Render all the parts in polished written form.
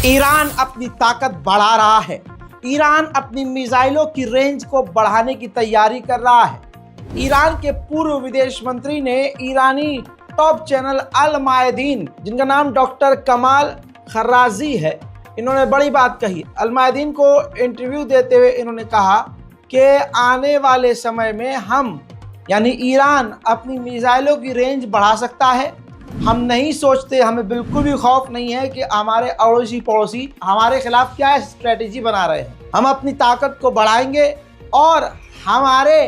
Iran अपनी ताकत बढ़ा रहा है। ईरान अपनी मिसाइलों की रेंज को बढ़ाने की तैयारी कर रहा है। ईरान के पूर्व विदेश मंत्री ने ईरानी टॉप चैनल अल मायदीन, जिनका नाम डॉक्टर कमाल खर्राजी है, इन्होंने बड़ी बात कही। अल मायदीन को इंटरव्यू देते हुए इन्होंने कहा कि आने वाले समय में हम यानी ईरान अपनी मिसाइलों की रेंज बढ़ा सकता है। हम नहीं सोचते, हमें बिल्कुल भी खौफ नहीं है कि हमारे अड़ोसी पड़ोसी हमारे खिलाफ क्या स्ट्रेटेजी बना रहे हैं। हम अपनी ताकत को बढ़ाएंगे और हमारे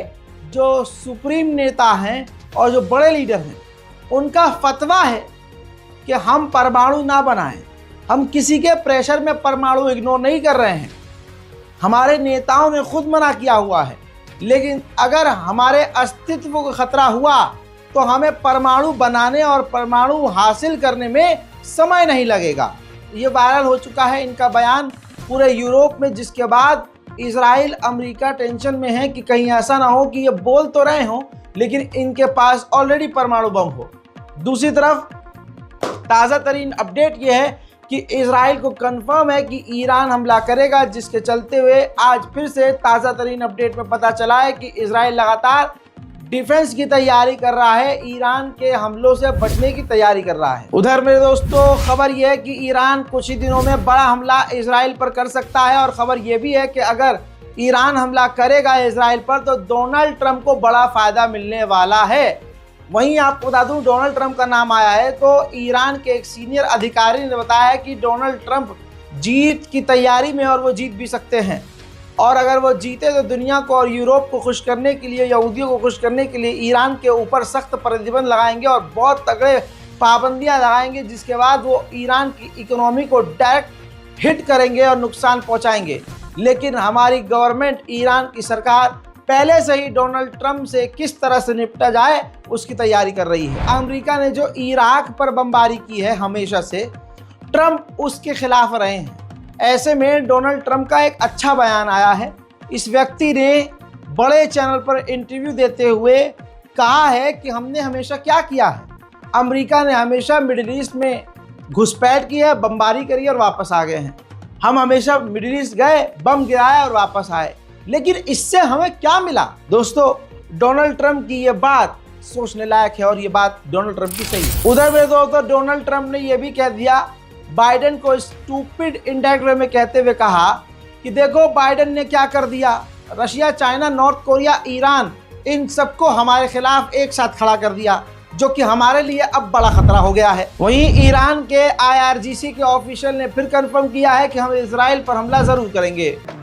जो सुप्रीम नेता हैं और जो बड़े लीडर हैं, उनका फतवा है कि हम परमाणु ना बनाएं। हम किसी के प्रेशर में परमाणु इग्नोर नहीं कर रहे हैं। हमारे नेताओं ने खुद मना किया हुआ है, लेकिन अगर हमारे अस्तित्व को खतरा हुआ तो हमें परमाणु बनाने और परमाणु हासिल करने में समय नहीं लगेगा। ये वायरल हो चुका है इनका बयान पूरे यूरोप में, जिसके बाद इजराइल अमेरिका टेंशन में है कि कहीं ऐसा ना हो कि ये बोल तो रहे हों लेकिन इनके पास ऑलरेडी परमाणु बम हो। दूसरी तरफ ताज़ा तरीन अपडेट ये है कि इजराइल को कंफर्म है कि ईरान हमला करेगा, जिसके चलते हुए आज फिर से ताज़ा तरीन अपडेट में पता चला है कि इजराइल लगातार डिफेंस की तैयारी कर रहा है, ईरान के हमलों से बचने की तैयारी कर रहा है। उधर मेरे दोस्तों खबर यह है कि ईरान कुछ ही दिनों में बड़ा हमला इजराइल पर कर सकता है, और खबर यह भी है कि अगर ईरान हमला करेगा इजराइल पर तो डोनाल्ड ट्रंप को बड़ा फायदा मिलने वाला है। वहीं आपको बता दूं, डोनाल्ड ट्रंप का नाम आया है तो ईरान के एक सीनियर अधिकारी ने बताया कि डोनाल्ड ट्रंप जीत की तैयारी में और वो जीत भी सकते हैं, और अगर वो जीते तो दुनिया को और यूरोप को खुश करने के लिए, यहूदियों को खुश करने के लिए ईरान के ऊपर सख्त प्रतिबंध लगाएंगे और बहुत तगड़े पाबंदियां लगाएंगे, जिसके बाद वो ईरान की इकोनॉमी को डायरेक्ट हिट करेंगे और नुकसान पहुंचाएंगे। लेकिन हमारी गवर्नमेंट, ईरान की सरकार पहले से ही डोनाल्ड ट्रंप से किस तरह से निपटा जाए उसकी तैयारी कर रही है। अमेरिका ने जो इराक पर बमबारी की है, हमेशा से ट्रंप उसके खिलाफ रहे हैं। ऐसे में डोनाल्ड ट्रंप का एक अच्छा बयान आया है। इस व्यक्ति ने बड़े चैनल पर इंटरव्यू देते हुए कहा है कि हमने हमेशा क्या किया है, अमेरिका ने हमेशा मिडिल ईस्ट में घुसपैठ की है, बमबारी करी और वापस आ गए हैं। हम हमेशा मिडिल ईस्ट गए, बम गिराया और वापस आए, लेकिन इससे हमें क्या मिला? दोस्तों, डोनाल्ड ट्रंप की ये बात सोचने लायक है और ये बात डोनाल्ड ट्रंप की सही है। उधर मेरे दोस्तों डोनाल्ड ट्रंप ने यह भी कह दिया, बाइडेन को स्टूपिड इनडायरेक्ट वे में कहते हुए कहा कि देखो बाइडेन ने क्या कर दिया, Russia, China, North Korea, Iran, इन सबको हमारे खिलाफ एक साथ खड़ा कर दिया, जो कि हमारे लिए अब बड़ा खतरा हो गया है। वहीं ईरान के IRGC के ऑफिशियल ने फिर कंफर्म किया है कि हम इजराइल पर हमला जरूर करेंगे।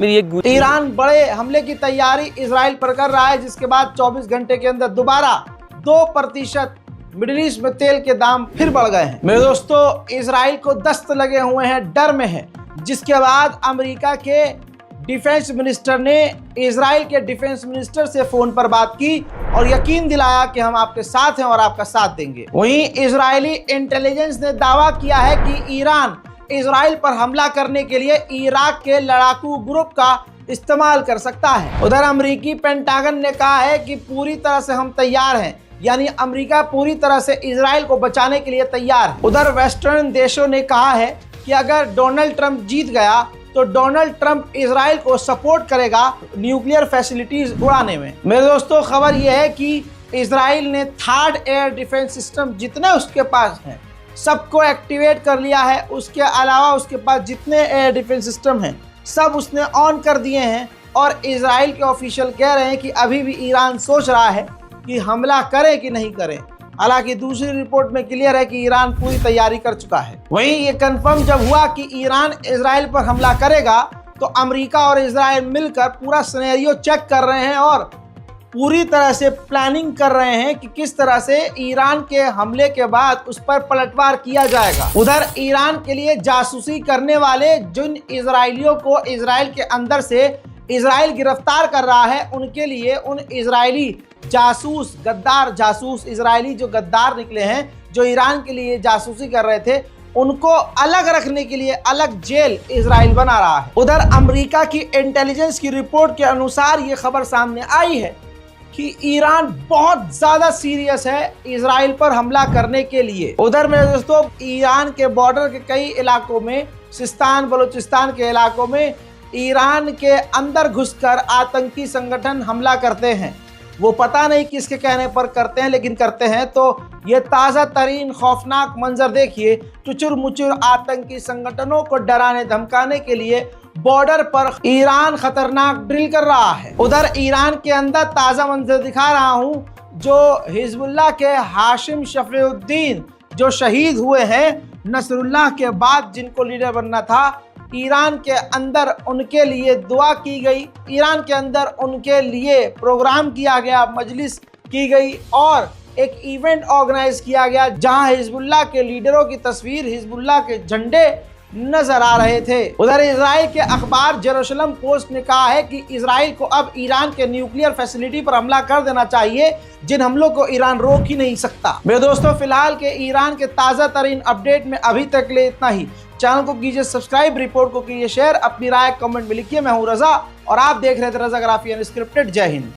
मेरी एक ईरान बड़े हमले की तैयारी इजराइल पर कर रहा है, जिसके बाद 24 घंटे के अंदर दोबारा 2% मिडिल ईस्ट में तेल के दाम फिर बढ़ गए हैं। मेरे दोस्तों, इजराइल को दस्त लगे हुए हैं, डर में है, जिसके बाद अमेरिका के डिफेंस मिनिस्टर ने इजराइल के डिफेंस मिनिस्टर से फोन पर बात की और यकीन दिलाया कि हम आपके साथ हैं और आपका साथ देंगे। वहीं इजरायली इंटेलिजेंस ने दावा किया है कि ईरान इजराइल पर हमला करने के लिए इराक के लड़ाकू ग्रुप का इस्तेमाल कर सकता है। उधर अमेरिकी पेंटागन ने कहा है कि पूरी तरह से हम तैयार हैं, यानी अमेरिका पूरी तरह से इजराइल को बचाने के लिए तैयार है। उधर वेस्टर्न देशों ने कहा है कि अगर डोनाल्ड ट्रंप जीत गया तो डोनाल्ड ट्रंप इजराइल को सपोर्ट करेगा न्यूक्लियर फैसिलिटीज उड़ाने में। मेरे दोस्तों, खबर यह है कि इजराइल ने थर्ड एयर डिफेंस सिस्टम जितने उसके पास हैं सबको एक्टिवेट कर लिया है। उसके अलावा उसके पास जितने एयर डिफेंस सिस्टम हैं सब उसने ऑन कर दिए हैं और इजराइल के ऑफिशियल कह रहे हैं कि अभी भी ईरान सोच रहा है कि हमला करे कि नहीं करे। हालांकि दूसरी रिपोर्ट में क्लियर है कि ईरान पूरी तैयारी कर चुका है। वहीं ये कंफर्म जब हुआ कि ईरान इजराइल पर हमला करेगा तो अमेरिका और इजराइल मिलकर पूरा सिनेरियो चेक कर रहे हैं और पूरी तरह से प्लानिंग कर रहे हैं कि किस तरह से ईरान के हमले के बाद उस पर पलटवार किया जाएगा। उधर ईरान के लिए जासूसी करने वाले जिन इजरायलियों को इजराइल के अंदर से इजराइल गिरफ्तार कर रहा है, उनके लिए उन इजरायली जासूस, गद्दार जासूस, इजरायली जो गद्दार निकले हैं, जो ईरान के लिए जासूसी कर रहे थे, उनको अलग रखने के लिए अलग जेल इजराइल बना रहा है। उधर अमेरिका की इंटेलिजेंस की रिपोर्ट के अनुसार ये खबर सामने आई है कि ईरान बहुत ज्यादा सीरियस है इजराइल पर हमला करने के लिए। उधर मेरे दोस्तों, ईरान के बॉर्डर के कई इलाकों में, सिस्तान बलूचिस्तान के इलाकों में ईरान के अंदर घुसकर आतंकी संगठन हमला करते हैं। वो पता नहीं किसके कहने पर करते हैं, लेकिन करते हैं। तो ये ताज़ा तरीन खौफनाक मंजर देखिए, चुचुर मुचुर आतंकी संगठनों को डराने धमकाने के लिए बॉर्डर पर ईरान खतरनाक ड्रिल कर रहा है। उधर ईरान के अंदर ताज़ा मंजर दिखा रहा हूँ, जो हिजबुल्लाह के हाशिम शफीउद्दीन जो शहीद हुए हैं नसरुल्लाह के बाद, जिनको लीडर बनना था, ईरान के अंदर उनके लिए दुआ की गई, ईरान के अंदर उनके लिए प्रोग्राम किया गया, मजलिस की गई और एक इवेंट ऑर्गेनाइज किया गया जहां हिजबुल्लाह के लीडरों की तस्वीर, हिजबुल्लाह के झंडे नजर आ रहे थे। उधर इजराइल के अखबार जेरूशलम पोस्ट ने कहा है कि इजराइल को अब ईरान के न्यूक्लियर फैसिलिटी पर हमला कर देना चाहिए, जिन हमलों को ईरान रोक ही नहीं सकता। मेरे दोस्तों, फिलहाल के ईरान के ताज़ा तरीन अपडेट में अभी तक के लिए इतना ही। चैनल को कीजिए सब्सक्राइब, रिपोर्ट को कीजिए शेयर, अपनी राय कमेंट में लिखिए। मैं हूं रजा और आप देख रहे थे रजाग्राफी अनस्क्रिप्टेड। जय हिंद।